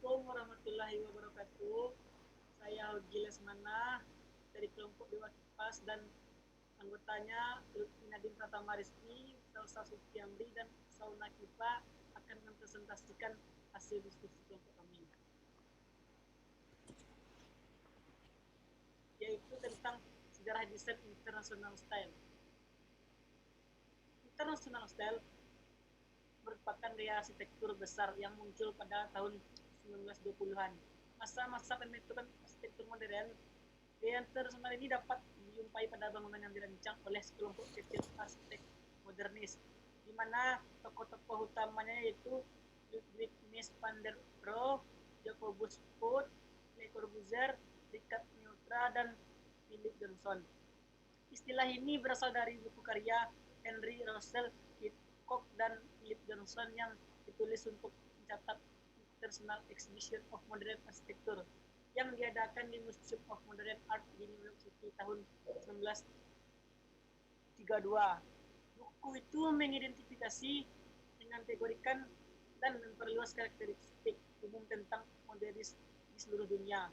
Assalamualaikum warahmatullahi wabarakatuh. Saya Hogi Lesmana dari kelompok Dewa Kipas dan anggotanya Lutfi Nadine Pratama Rizky, Salsa Sufiamri dan Sauna Kipa akan mempresentasikan hasil diskusi kelompok kami, yaitu tentang sejarah desain international style. International style merupakan gaya arsitektur besar yang muncul pada tahun 1920-an. Masa-masa pembentukan arsitektur modern, gaya internasional ini dapat dijumpai pada bangunan yang dirancang oleh sekelompok kecil arsitek modernis, di mana tokoh-tokoh utamanya yaitu Ludwig Mies van der Rohe, Jacobus Poot, Le Corbusier, Richard Neutra, dan Philip Johnson. Istilah ini berasal dari buku karya Henry Russell Hitchcock dan Philip Johnson yang ditulis untuk mencatat International Exhibition of Modern Architecture yang diadakan di Museum of Modern Art di New York City tahun 1932. Buku itu mengidentifikasi, mengategorikan, dan memperluas karakteristik umum tentang modernis di seluruh dunia.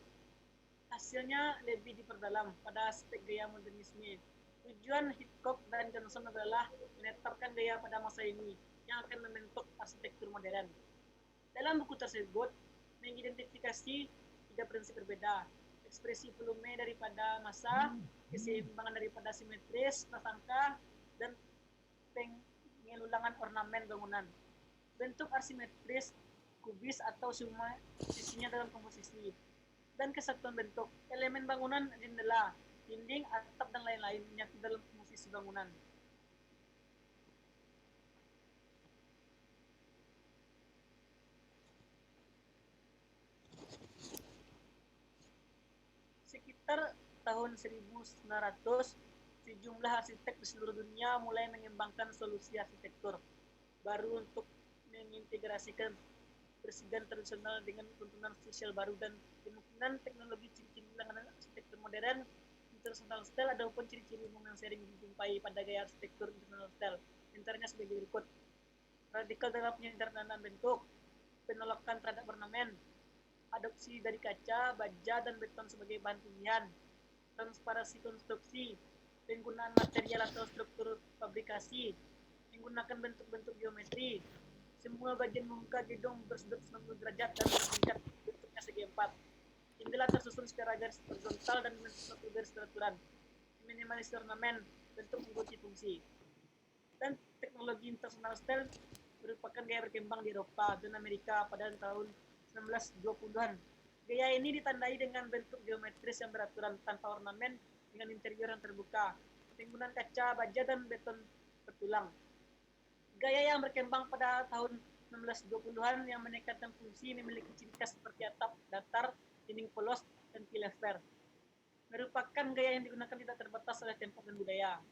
Hasilnya lebih diperdalam pada aspek gaya modernisme. Tujuan Hitchcock dan Johnson adalah menetapkan gaya pada masa ini yang akan membentuk arsitektur modern. Dalam buku tersebut mengidentifikasi tiga prinsip berbeda: ekspresi volume daripada massa, keseimbangan daripada simetris prasangka, dan pengelulangan ornamen bangunan. Bentuk asimetris, kubis atau semua sisinya dalam komposisi, dan kesatuan bentuk, elemen bangunan, jendela, dinding, atap, dan lain-lain menyatu dalam komposisi bangunan. Sekitar tahun 1900, sejumlah arsitek di seluruh dunia mulai mengembangkan solusi arsitektur baru untuk mengintegrasikan persediaan tradisional dengan tuntunan sosial baru dan kemungkinan teknologi. Ciri-ciri bilangan arsitektur modern international style ada pun ciri-ciri umum yang sering dijumpai pada gaya arsitektur international style. Antaranya sebagai berikut: radikal dalam penyederhanaan bentuk, penolakan terhadap ornamen, adopsi dari kaca, baja, dan beton sebagai bahan pilihan, transparansi konstruksi, penggunaan material atau struktur fabrikasi, menggunakan bentuk-bentuk geometri, semua bagian muka gedung bersudut 90 derajat dan bertingkat, bentuknya segi empat, jendela tersusun secara garis horizontal dan bentuk satu garis beraturan, minimalis ornamen, bentuk mengikuti fungsi. Dan teknologi international style merupakan gaya berkembang di Eropa dan Amerika pada tahun 1920-an. Gaya ini ditandai dengan bentuk geometris yang beraturan tanpa ornamen dengan interior yang terbuka, penggunaan kaca, baja, dan beton bertulang. Gaya yang berkembang pada tahun 1920-an yang menekankan fungsi memiliki ciri khas seperti atap datar, dinding polos, dan pilaster. Merupakan gaya yang digunakan tidak terbatas oleh tempat dan budaya.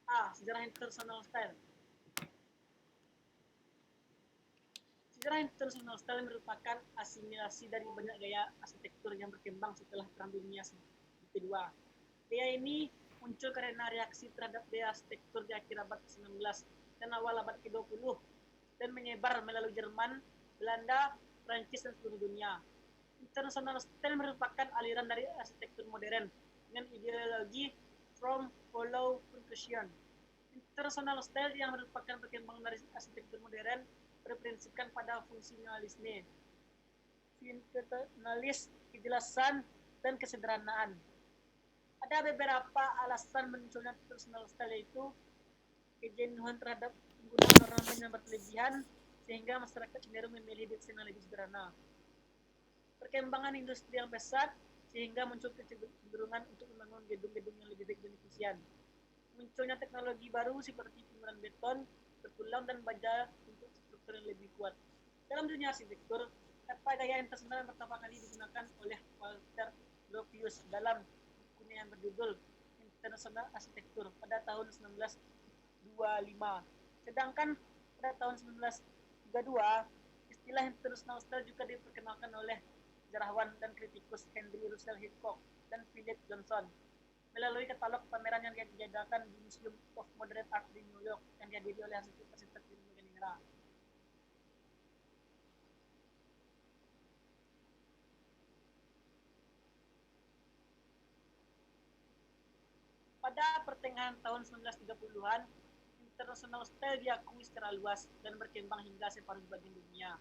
A. Sejarah international style. Sejarah international style merupakan asimilasi dari banyak gaya arsitektur yang berkembang setelah Perang Dunia Kedua. Gaya ini muncul karena reaksi terhadap gaya arsitektur di akhir abad ke-19 dan awal abad ke-20 dan menyebar melalui Jerman, Belanda, Prancis, dan seluruh dunia. International style merupakan aliran dari arsitektur modern dengan ideologi from follow conclusion. International style yang merupakan perkembangan dari arsitektur modern berprinsipkan pada fungsionalisme, funksionalis, kejelasan, dan kesederhanaan. Ada beberapa alasan munculnya international style, yaitu kejenuhan terhadap penggunaan ornamen yang berlebihan sehingga masyarakat cenderung memilih desain yang lebih sederhana. Perkembangan industri yang pesat sehingga muncul kecenderungan untuk membangun gedung-gedung yang lebih baik dan efisien. Munculnya teknologi baru seperti penggunaan beton bertulang dan baja untuk struktur yang lebih kuat. Dalam dunia arsitektur, kata gaya internasional pertama kali digunakan oleh Walter Gropius dalam bukunya yang berjudul International Architecture pada tahun 1925. Sedangkan pada tahun 1932, istilah international style juga diperkenalkan oleh sejarawan dan kritikus Henry Russell Hitchcock dan Philip Johnson melalui katalog pameran yang diadakan di Museum of Modern Art di New York yang dihadiri oleh arsitek-arsitek dari berbagai negara. Pada pertengahan tahun 1930-an, international style diakui secara luas dan berkembang hingga separuh bagian dunia.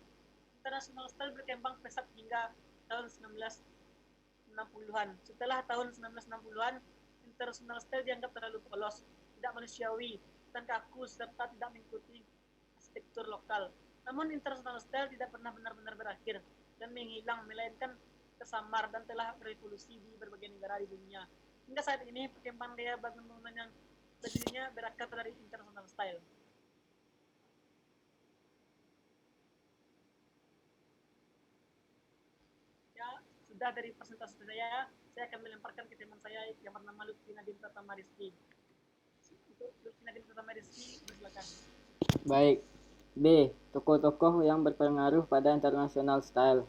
International style berkembang pesat hingga tahun 1960-an. Setelah tahun 1960-an, international style dianggap terlalu polos, tidak manusiawi, dan kaku serta tidak mengikuti arsitektur lokal. Namun international style tidak pernah benar-benar berakhir dan menghilang, melainkan tersamar dan telah berevolusi di berbagai negara di dunia. Hingga saat ini, perkembangan gaya bangunan yang berdirinya berakar dari international style. Ya, sudah dari presentasi saya akan melemparkan ke teman saya yang bernama Lutfi Nadiem Pratama Rizky. Untuk Lutfi Nadiem Pratama Rizky, silakan. Baik. B. Tokoh-tokoh yang berpengaruh pada international style.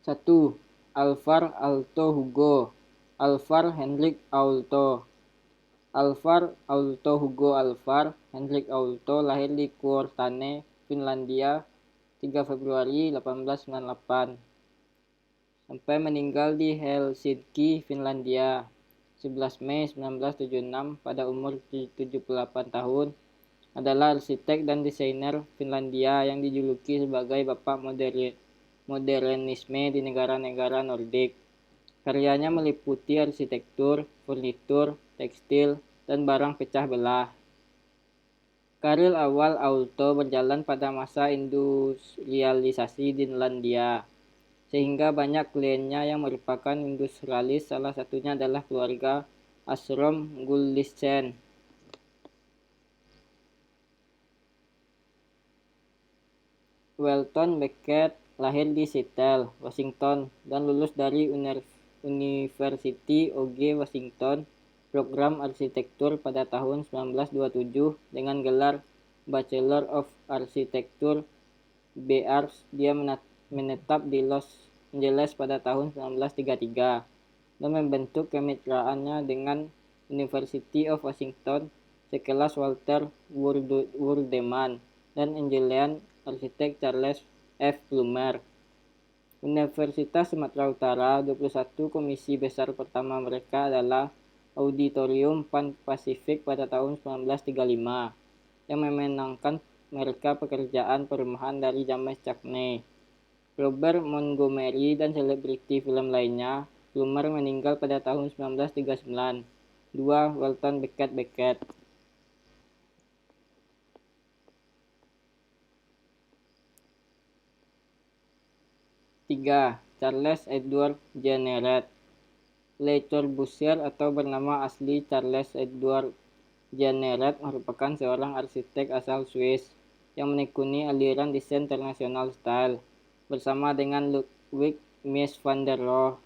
1. Alvar Aalto Hugo. Alvar Henrik Aalto. Alvar Aalto Hugo Alvar Henrik Aalto lahir di Kuortane, Finlandia 3 Februari 1898 sampai meninggal di Helsinki, Finlandia 11 Mei 1976 pada umur 78 tahun, adalah arsitek dan desainer Finlandia yang dijuluki sebagai Bapak Modernisme di negara-negara Nordik. Karyanya meliputi arsitektur, furnitur, tekstil, dan barang pecah belah. Karir awal Aalto berjalan pada masa industrialisasi di Finlandia, sehingga banyak kliennya yang merupakan industrialis, salah satunya adalah keluarga Asrom Gullichsen. Welton Beckett lahir di Seattle, Washington, dan lulus dari University of Washington program arsitektur pada tahun 1927 dengan gelar Bachelor of Architecture (BArch). Dia menetap di Los Angeles pada tahun 1933 dan membentuk kemitraannya dengan University of Washington sekelas Walter Wurdeman dan Anglian arsitek Charles F. Plummer. Universitas Sumatera Utara, 21 komisi besar pertama mereka adalah Auditorium Pan Pacific pada tahun 1935 yang memenangkan mereka pekerjaan perumahan dari James Cagney, Robert Montgomery, dan selebriti film lainnya. Plummer meninggal pada tahun 1939. 2. Welton Beckett. 3. Charles Edward Jenneret. Le Corbusier atau bernama asli Charles Edward Jenneret merupakan seorang arsitek asal Swiss yang menekuni aliran desain international style bersama dengan Ludwig Mies van der Rohe,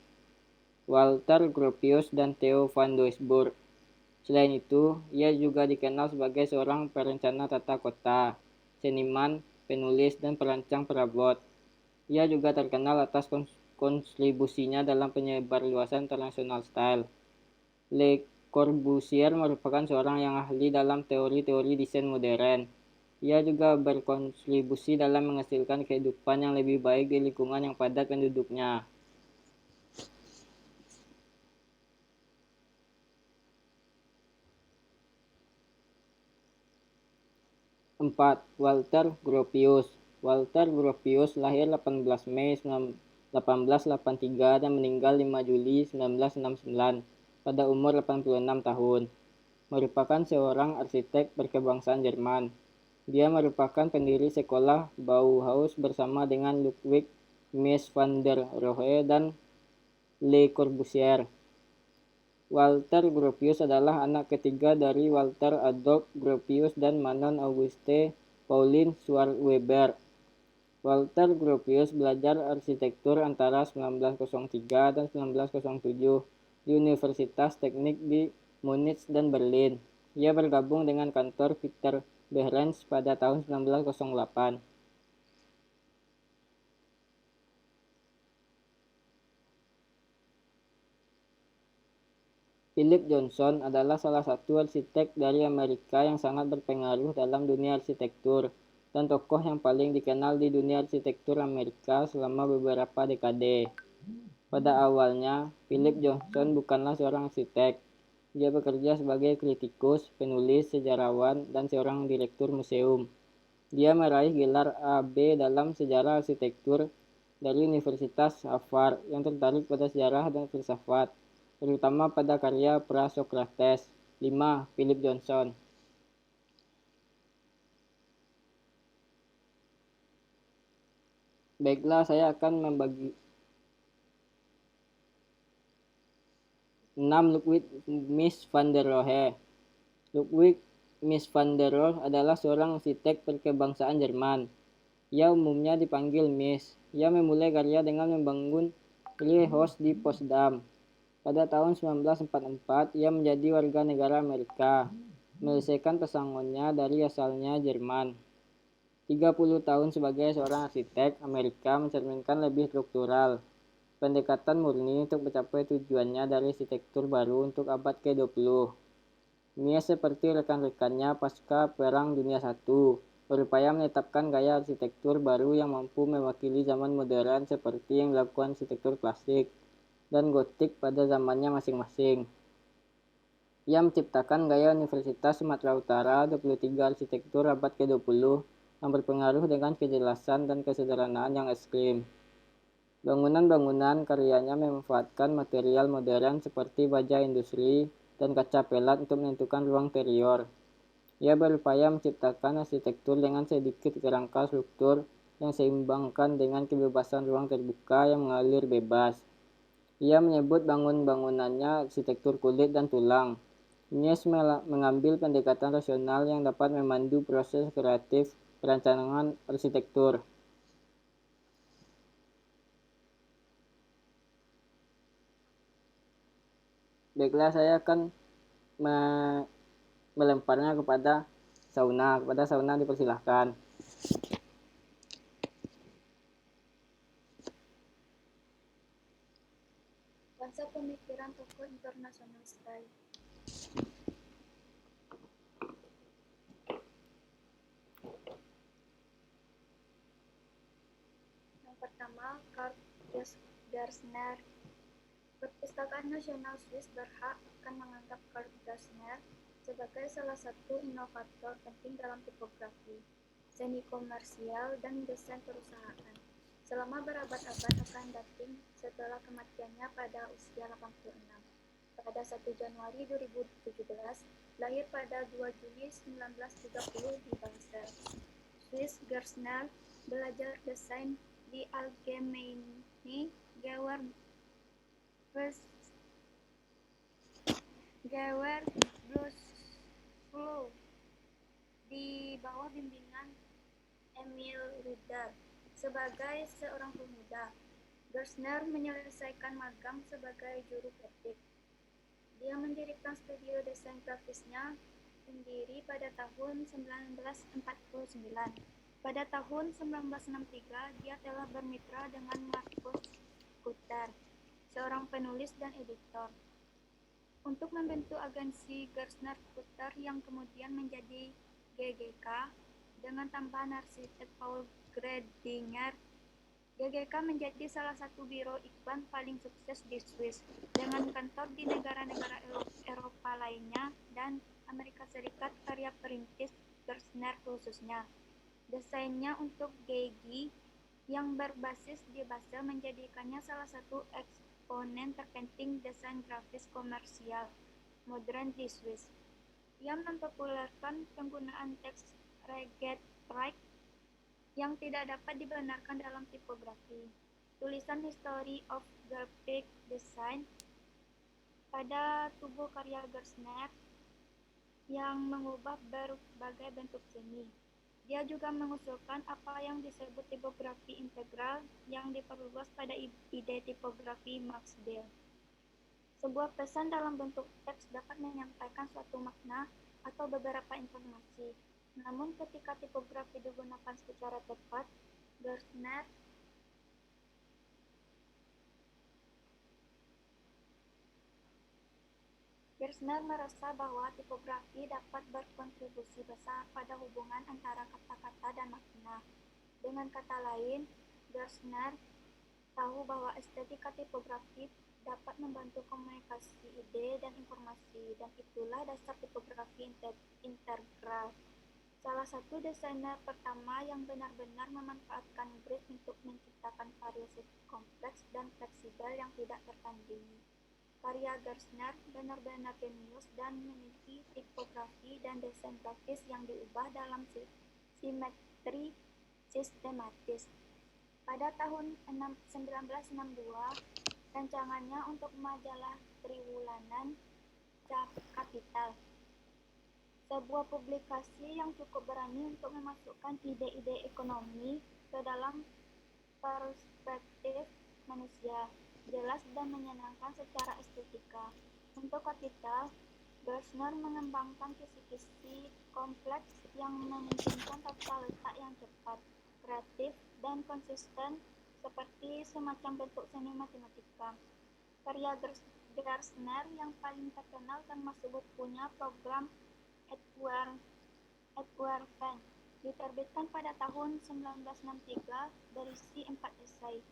Walter Gropius, dan Theo van Doesburg. Selain itu, ia juga dikenal sebagai seorang perencana tata kota, seniman, penulis, dan perancang perabot. Ia juga terkenal atas kontribusinya dalam penyebarluasan international style. Le Corbusier merupakan seorang yang ahli dalam teori-teori desain modern. Ia juga berkontribusi dalam menghasilkan kehidupan yang lebih baik di lingkungan yang padat penduduknya. 4. Walter Gropius. Walter Gropius lahir 18 Mei 1883 dan meninggal 5 Juli 1969 pada umur 86 tahun. Merupakan seorang arsitek berkebangsaan Jerman. Dia merupakan pendiri sekolah Bauhaus bersama dengan Ludwig Mies van der Rohe dan Le Corbusier. Walter Gropius adalah anak ketiga dari Walter Adolf Gropius dan Manon Auguste Pauline Schwarzenberg. Walter Gropius belajar arsitektur antara 1903 dan 1907 di Universitas Teknik di Munich dan Berlin. Ia bergabung dengan kantor Peter Behrens pada tahun 1908. Philip Johnson adalah salah satu arsitek dari Amerika yang sangat berpengaruh dalam dunia arsitektur. dan tokoh yang paling dikenal di dunia arsitektur Amerika selama beberapa dekade. Pada awalnya, Philip Johnson bukanlah seorang arsitek. Dia bekerja sebagai kritikus, penulis, sejarawan, dan seorang direktur museum. Dia meraih gelar AB dalam sejarah arsitektur dari Universitas Harvard yang tertarik pada sejarah dan filsafat, terutama pada karya Pra-Sokrates. 5. Philip Johnson. Baiklah, saya akan membagi 6. Ludwig Mies van der Rohe. Ludwig Mies van der Rohe adalah seorang arsitek berkebangsaan Jerman. Ia umumnya dipanggil Mies. Ia memulai karya dengan membangun Playhouse di Potsdam. Pada tahun 1944, ia menjadi warga negara Amerika, menyelesaikan pesangonnya dari asalnya Jerman. 30 tahun sebagai seorang arsitek, Amerika mencerminkan lebih struktural, pendekatan murni untuk mencapai tujuannya dari arsitektur baru untuk abad ke-20. Mies seperti rekan-rekannya pasca Perang Dunia I, berupaya menetapkan gaya arsitektur baru yang mampu mewakili zaman modern seperti yang dilakukan arsitektur klasik dan gotik pada zamannya masing-masing. Ia menciptakan gaya Universitas Sumatera Utara 23 arsitektur abad ke-20 yang berpengaruh dengan kejelasan dan kesederhanaan yang ekstrim. Bangunan-bangunan karyanya memanfaatkan material modern seperti baja industri dan kaca pelat untuk menentukan ruang interior. Ia berupaya menciptakan arsitektur dengan sedikit kerangka struktur yang seimbangkan dengan kebebasan ruang terbuka yang mengalir bebas. Ia menyebut bangunannya arsitektur kulit dan tulang. Mies mengambil pendekatan rasional yang dapat memandu proses kreatif perencanaan arsitektur. Baiklah, saya akan melemparnya kepada Sauna. Kepada Sauna dipersilahkan. Bangsa pemikiran tokoh internasional style. Yang pertama, Karl Gessner. Perpustakaan Nasional Swiss berhak akan menganggap Karl Gessner sebagai salah satu inovator penting dalam tipografi, seni komersial, dan desain perusahaan. Selama berabad-abad akan dating setelah kematiannya pada usia 86. Pada 1 Januari 2017, lahir pada 2 Juli 1930 di Basel, Swiss. Gessner belajar desain di Allgemeine Gewerbeschule di bawah bimbingan Emil Rüder. Sebagai seorang pemuda, Gessner menyelesaikan magang sebagai juru kritik. Dia mendirikan studio desain grafisnya sendiri pada tahun 1949. Pada tahun 1963, dia telah bermitra dengan Markus Kutter, seorang penulis dan editor, untuk membentuk agensi Gessner-Kutter yang kemudian menjadi GGK dengan tambahan arsitek Paul Gredinger. GGK menjadi salah satu biro iklan paling sukses di Swiss, dengan kantor di negara-negara Eropa lainnya dan Amerika Serikat. Karya perintis Gessner khususnya desainnya untuk Geigy yang berbasis di Basel menjadikannya salah satu eksponen terpenting desain grafis komersial modern di Swiss. Ia mempopulerkan penggunaan teks Regetrick yang tidak dapat dibenarkan dalam tipografi. Tulisan History of Graphic Design pada tubuh karya Gessner yang mengubah berbagai bentuk seni. Dia juga mengusulkan apa yang disebut tipografi integral yang diperluas pada ide tipografi Max Beer. Sebuah pesan dalam bentuk teks dapat menyampaikan suatu makna atau beberapa informasi. Namun ketika tipografi digunakan secara tepat, Gessner Gerstner merasa bahwa tipografi dapat berkontribusi besar pada hubungan antara kata-kata dan makna. Dengan kata lain, Gerstner tahu bahwa estetika tipografi dapat membantu komunikasi ide dan informasi, dan itulah dasar tipografi integral. Salah satu desainer pertama yang benar-benar memanfaatkan grid untuk menciptakan variasi kompleks dan fleksibel yang tidak tertandingi. Karya Gerstner benar-benar jenius dan memiliki tipografi dan desain grafis yang diubah dalam simetri sistematis. Pada tahun 1962, rancangannya untuk majalah triwulanan Capital, sebuah publikasi yang cukup berani untuk memasukkan ide-ide ekonomi ke dalam perspektif manusia, jelas dan menyenangkan secara estetika. Untuk Capital, Gerstner mengembangkan kisi-kisi kompleks yang memungkinkan tata letak yang cepat, kreatif, dan konsisten seperti semacam bentuk seni matematika. Karya Gerstner yang paling terkenal termasuk bukunya Program Edward Venn, diterbitkan pada tahun 1963, berisi 4 esai,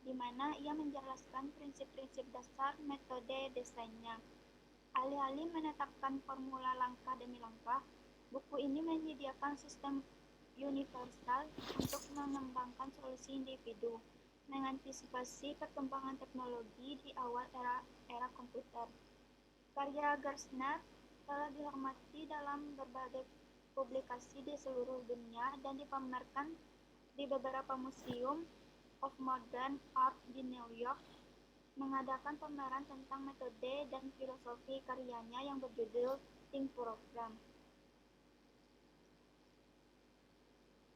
di mana ia menjelaskan prinsip-prinsip dasar metode desainnya. Alih-alih menetapkan formula langkah demi langkah, buku ini menyediakan sistem universal untuk mengembangkan solusi individu, mengantisipasi perkembangan teknologi di awal era komputer. Karya Gerstner telah dihormati dalam berbagai publikasi di seluruh dunia dan dipamerkan di beberapa museum of modern art di New York, mengadakan pameran tentang metode dan filosofi karyanya yang berjudul Think Program.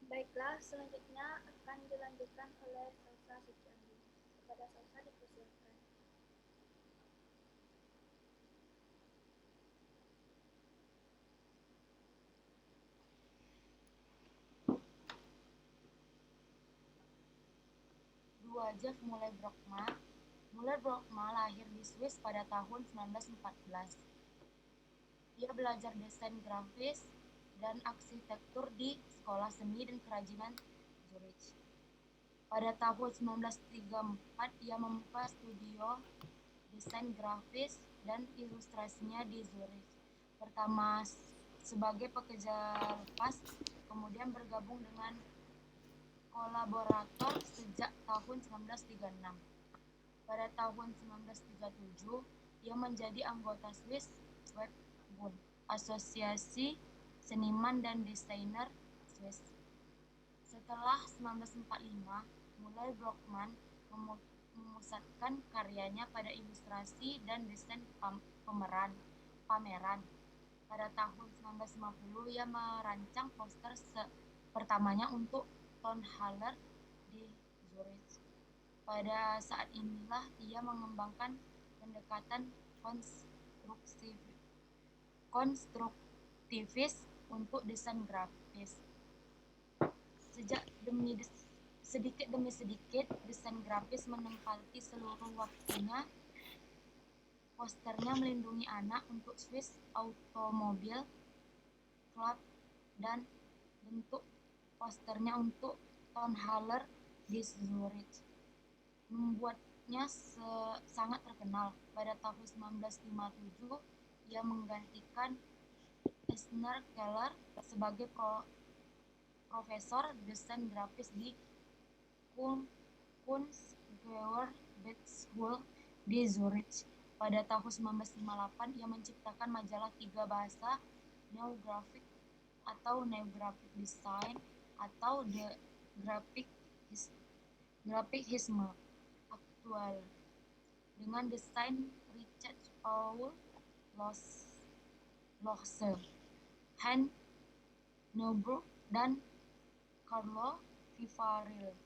Baiklah, selanjutnya akan dilanjutkan oleh Salsa Suciandi. Kepada Salsa dipersilakan. Joseph Muller Brockma lahir di Swiss pada tahun 1914. Dia belajar desain grafis dan arsitektur di Sekolah Seni dan Kerajinan Zurich. Pada tahun 1934, ia membuka studio desain grafis dan ilustrasinya di Zurich. Pertama sebagai pekerja lepas, kemudian bergabung dengan kolaborator sejak tahun 1936. Pada tahun 1937, ia menjadi anggota Swiss Werkbund, Asosiasi Seniman dan Desainer Swiss. Setelah 1945, Muller Brockman memusatkan karyanya pada ilustrasi dan desain pameran. Pada tahun 1950, ia merancang poster pertamanya untuk Tonhaller di Zurich. Pada saat inilah ia mengembangkan pendekatan konstruktivis untuk desain grafis. Sedikit demi sedikit, desain grafis menempati seluruh waktunya. Posternya melindungi anak untuk Swiss Automobile Club dan bentuk posternya untuk Tonhaller di Zurich membuatnya sangat terkenal. Pada tahun 1957, ia menggantikan Ernst Keller sebagai profesor desain grafis di Kunstgewerbeschule di Zurich. Pada tahun 1958, ia menciptakan majalah 3 bahasa, New Graphic Design atau The Graphicisme aktual, dengan desain Richard Paul Lohse, Hans Neuburg, dan Carlo Vivarile.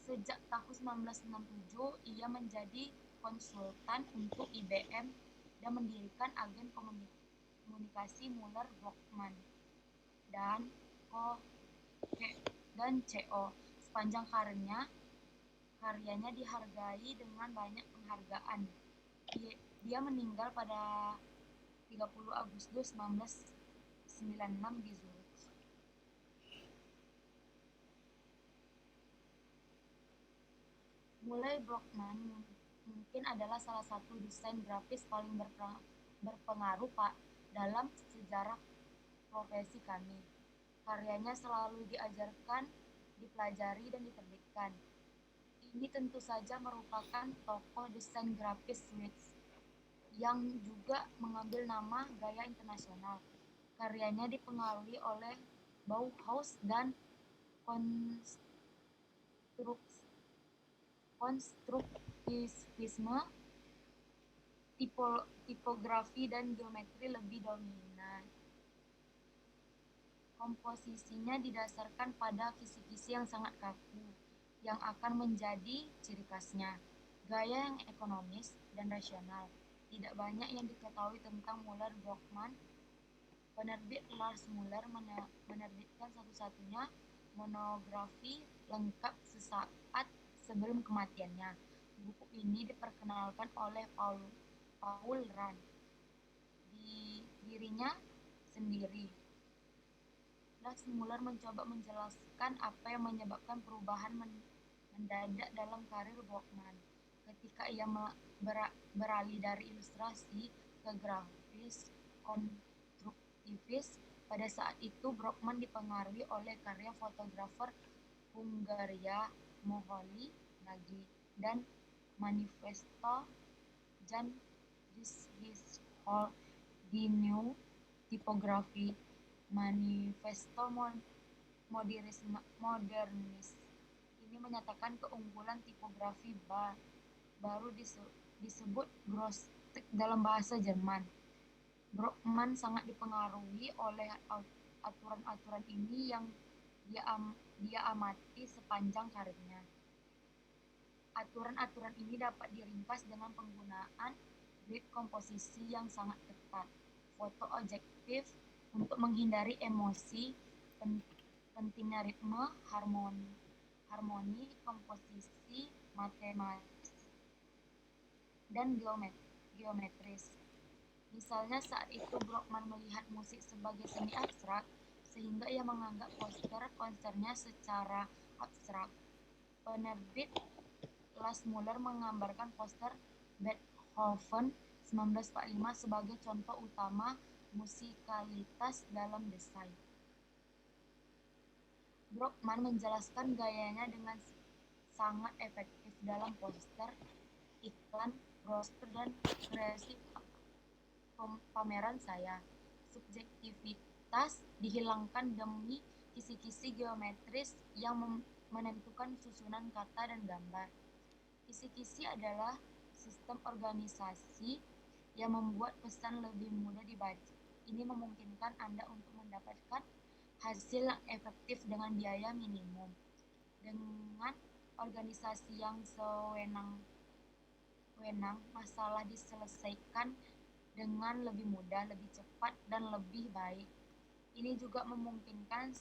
Sejak tahun 1967, ia menjadi konsultan untuk IBM dan mendirikan agen komunikasi Muller Brockman dan CO. Sepanjang karyanya dihargai dengan banyak penghargaan. Dia meninggal pada 30 Agustus 1996 di Zurich. Mulai Brockmann mungkin adalah salah satu desain grafis paling berpengaruh dalam sejarah profesi kami. Karyanya selalu diajarkan, dipelajari, dan diterbitkan. Ini tentu saja merupakan tokoh desain grafis Swiss yang juga mengambil nama gaya internasional. Karyanya dipengaruhi oleh Bauhaus dan konstruktivisme, tipografi dan geometri lebih dominan. Komposisinya didasarkan pada kisi-kisi yang sangat kaku, yang akan menjadi ciri khasnya. Gaya yang ekonomis dan rasional. Tidak banyak yang diketahui tentang Müller-Brockmann. Penerbit Lars Müller menerbitkan satu-satunya monografi lengkap sesaat sebelum kematiannya. Buku ini diperkenalkan oleh Paul Rand di dirinya sendiri. Lars Müller mencoba menjelaskan apa yang menyebabkan perubahan mendadak dalam karir Brockmann. Ketika ia beralih dari ilustrasi ke grafis konstruktivis, pada saat itu Brockmann dipengaruhi oleh karya fotografer Hungaria Moholy Nagy dan Manifesto Jan His Hall di New Typography, Manifesto Modernis. Ini menyatakan keunggulan tipografi baru disebut Großtext dalam bahasa Jerman. Brockmann sangat dipengaruhi oleh aturan-aturan ini yang dia amati sepanjang karirnya. Aturan-aturan ini dapat diringkas dengan penggunaan grid komposisi yang sangat ketat, foto objektif untuk menghindari emosi, pentingnya ritme, harmoni, komposisi, matematis, dan geometris. Misalnya saat itu Brockmann melihat musik sebagai seni abstrak, sehingga ia menganggap konsernya secara abstrak. Penerbit Lars Müller menggambarkan poster Beethoven 1945 sebagai contoh utama musikalitas dalam desain. Brockmann menjelaskan gayanya dengan sangat efektif dalam poster, iklan, brosur, dan kreasi pameran saya. Subjektivitas dihilangkan demi kisi-kisi geometris yang menentukan susunan kata dan gambar. Kisi-kisi adalah sistem organisasi yang membuat pesan lebih mudah dibaca. Ini memungkinkan Anda untuk mendapatkan hasil yang efektif dengan biaya minimum. Dengan organisasi yang sewenang-wenang, masalah diselesaikan dengan lebih mudah, lebih cepat, dan lebih baik. Ini juga memungkinkan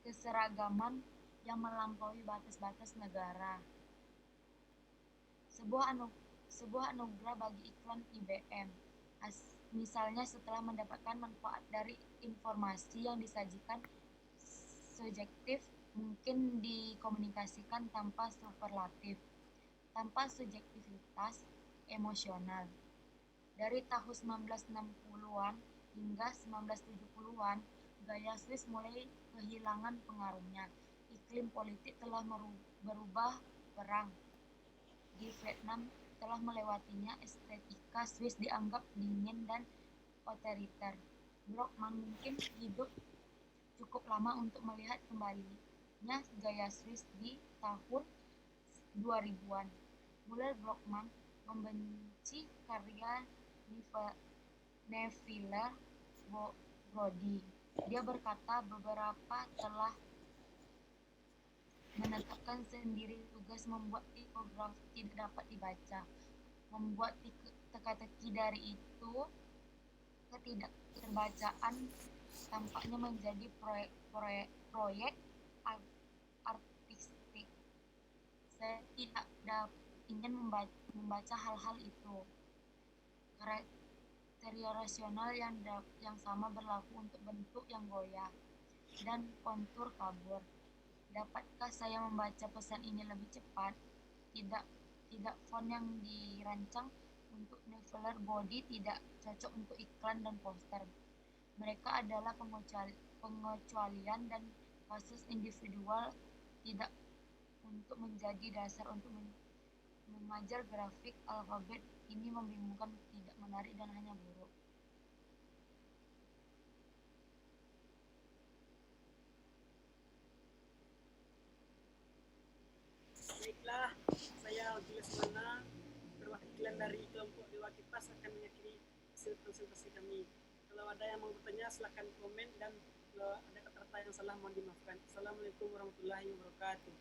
keseragaman yang melampaui batas-batas negara. Sebuah anugerah bagi iklan IBM. Misalnya setelah mendapatkan manfaat dari informasi yang disajikan, subjektif mungkin dikomunikasikan tanpa superlatif, tanpa subjektivitas emosional. Dari tahun 1960-an hingga 1970-an, gaya Swiss mulai kehilangan pengaruhnya. Iklim politik telah berubah, perang di Vietnam telah melewatinya, estetika Swiss dianggap dingin dan otoriter. Brockmann mungkin hidup cukup lama untuk melihat kembalinya gaya Swiss di tahun 2000-an. Müller-Brockmann membenci karya Neville Brody. Dia berkata beberapa telah menetapkan sendiri tugas membuat tipografi tidak dapat dibaca. Membuat teka-teki dari itu, ketidakterbacaan tampaknya menjadi proyek artistik. Saya tidak ingin membaca hal-hal itu. kriteria rasional yang sama berlaku untuk bentuk yang goyah dan kontur kabur. Dapatkah saya membaca pesan ini lebih cepat? Tidak, font yang dirancang untuk Neveler Body tidak cocok untuk iklan dan poster. Mereka adalah pengecualian dan kasus individual, tidak untuk menjadi dasar untuk mengajar grafik. Alfabet ini membingungkan, tidak menarik, dan hanya buruk. Baiklah, saya Julius Mana, perwakilan dari kelompok Dewa Kipas akan mengakhiri hasil konsultasi kami. Kalau ada yang mau bertanya, silakan komen, dan kalau ada kata-kata yang salah mohon dimaafkan. Assalamualaikum warahmatullahi wabarakatuh.